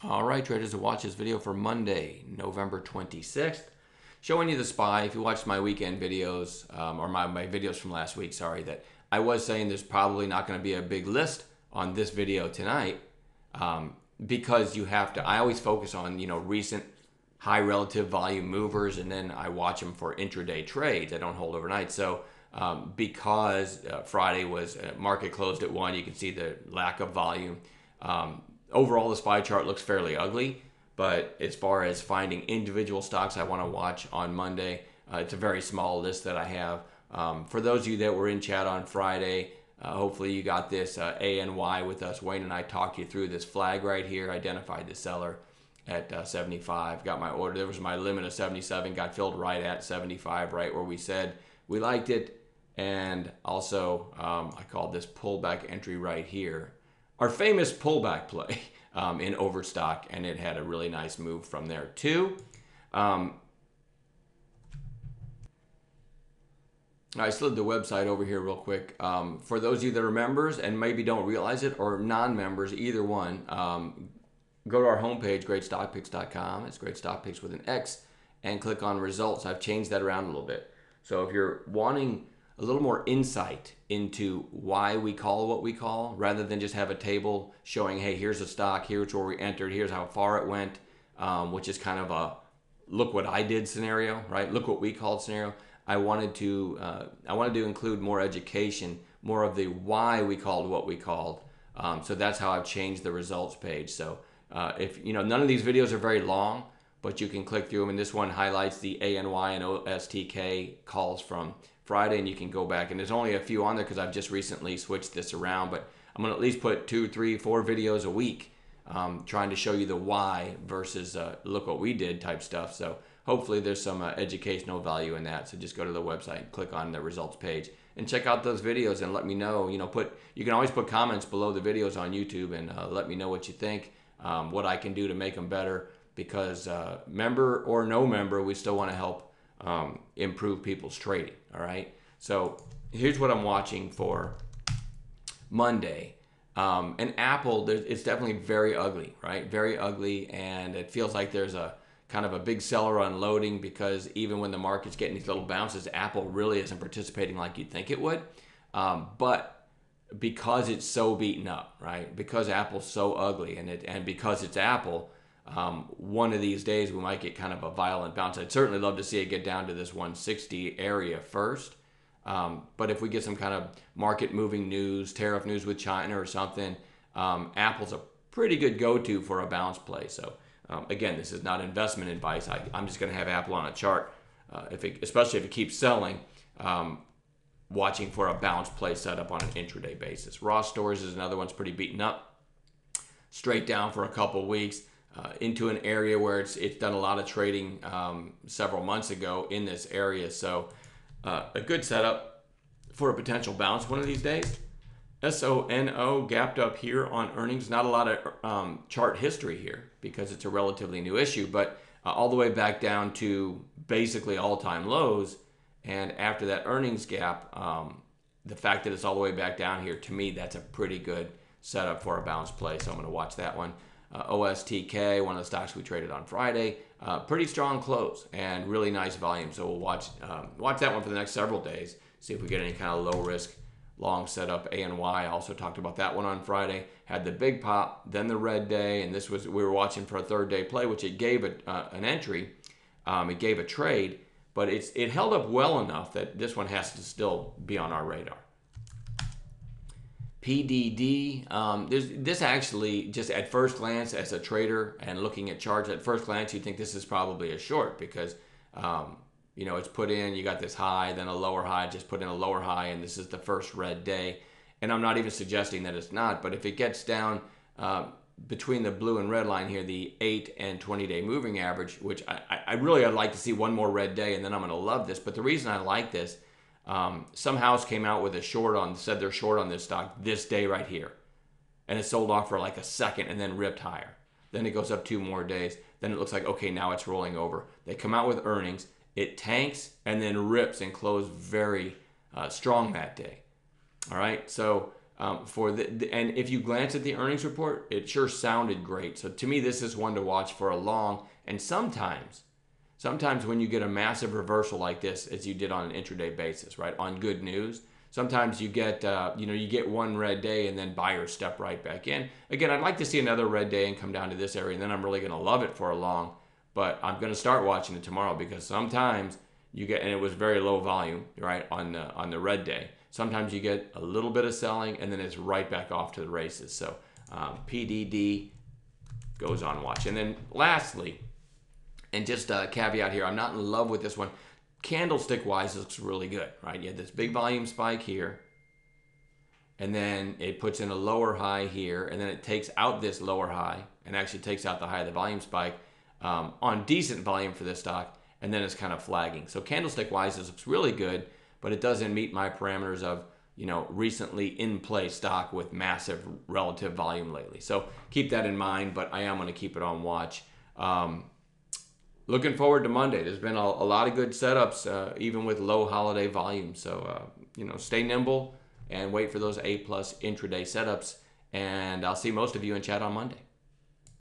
All right, traders, to watch this video for Monday, November 26th. Showing you the SPY. If you watched my weekend videos, or my videos from last week, sorry, that I was saying there's probably not going to be a big list on this video tonight because you have to, I always focus on, recent high relative volume movers, and then I watch them for intraday trades. I don't hold overnight. So because Friday was market closed at 1, you can see the lack of volume. Overall, the SPY chart looks fairly ugly, but as far as finding individual stocks I want to watch on Monday, it's a very small list that I have. For those of you that were in chat on Friday, hopefully you got this ANY with us. Wayne and I talked you through this flag right here, identified the seller at 75, got my order. There was my limit of 77, got filled right at 75, right where we said we liked it. And also, I called this pullback entry right here our famous pullback play in Overstock, and it had a really nice move from there too. I slid the website over here real quick. For those of you that are members and maybe don't realize it, or non-members, either one, go to our homepage, greatstockpicks.com. It's Great Stock Picks with an X, and click on results. I've changed that around a little bit. So if you're wanting a little more insight into why we call what we call, rather than just have a table showing, hey, here's a stock, here's where we entered, here's how far it went, which is kind of a look what I did scenario, right? Look what we called scenario. I wanted to include more education, more of the why we called what we called. So that's how I've changed the results page. So if none of these videos are very long, but you can click through them, and this one highlights the ANY and OSTK calls from Friday, and you can go back, and there's only a few on there because I've just recently switched this around, but I'm going to at least put 2, 3, 4 videos a week trying to show you the why versus look what we did type stuff. So hopefully there's some educational value in that. So just go to the website, click on the results page, and check out those videos and let me know. You can always put comments below the videos on YouTube and let me know what you think, what I can do to make them better, because member or no member, we still want to help improve people's trading. All right, so here's what I'm watching for Monday. And Apple, it's definitely very ugly, right? Very ugly, and it feels like there's a kind of a big seller unloading, because even when the market's getting these little bounces, Apple really isn't participating like you'd think it would. But because it's so beaten up, right? Because Apple's so ugly, and because it's Apple, one of these days we might get kind of a violent bounce. I'd certainly love to see it get down to this 160 area first. But if we get some kind of market moving news, tariff news with China or something, Apple's a pretty good go-to for a bounce play. So again, this is not investment advice. I'm just going to have Apple on a chart, especially if it keeps selling, watching for a bounce play setup on an intraday basis. Ross Stores is another one's pretty beaten up, straight down for a couple weeks. Into an area where it's done a lot of trading several months ago in this area. So a good setup for a potential bounce one of these days. SONO gapped up here on earnings. Not a lot of chart history here because it's a relatively new issue, but all the way back down to basically all-time lows. And after that earnings gap, the fact that it's all the way back down here, to me, that's a pretty good setup for a bounce play. So I'm going to watch that one. OSTK, one of the stocks we traded on Friday, pretty strong close and really nice volume. So we'll watch that one for the next several days, see if we get any kind of low risk, long setup. ANY, also talked about that one on Friday, had the big pop, then the red day, and we were watching for a third day play, which it gave an entry, it gave a trade, but it held up well enough that this one has to still be on our radar. PDD, this actually, just at first glance as a trader and looking at charts, at first glance you think this is probably a short because it's put in, you got this high, then a lower high, just put in a lower high, and this is the first red day. And I'm not even suggesting that it's not, but if it gets down between the blue and red line here, the 8 and 20-day moving average, which I'd like to see one more red day, and then I'm going to love this. But the reason I like this, some house came out with said they're short on this stock this day right here, and it sold off for like a second and then ripped higher. Then it goes up 2 more days. Then it looks like, okay, now it's rolling over. They come out with earnings, it tanks and then rips and closed very strong that day. All right, so And if you glance at the earnings report, it sure sounded great. So to me, this is one to watch for a long. And sometimes when you get a massive reversal like this, as you did on an intraday basis, right, on good news, sometimes you get you get one red day and then buyers step right back in. Again, I'd like to see another red day and come down to this area, and then I'm really going to love it for a long. But I'm going to start watching it tomorrow, because sometimes you get, and it was very low volume, right, on the red day. Sometimes you get a little bit of selling, and then it's right back off to the races. So PDD goes on watch. And then lastly, and just a caveat here, I'm not in love with this one. Candlestick wise, looks really good, right? You had this big volume spike here, and then it puts in a lower high here, and then it takes out this lower high, and actually takes out the high of the volume spike on decent volume for this stock, and then it's kind of flagging. So candlestick wise, this looks really good, but it doesn't meet my parameters of, recently in play stock with massive relative volume lately. So keep that in mind, but I am going to keep it on watch. Looking forward to Monday. There's been a lot of good setups, even with low holiday volume. So, stay nimble and wait for those A+ intraday setups. And I'll see most of you in chat on Monday.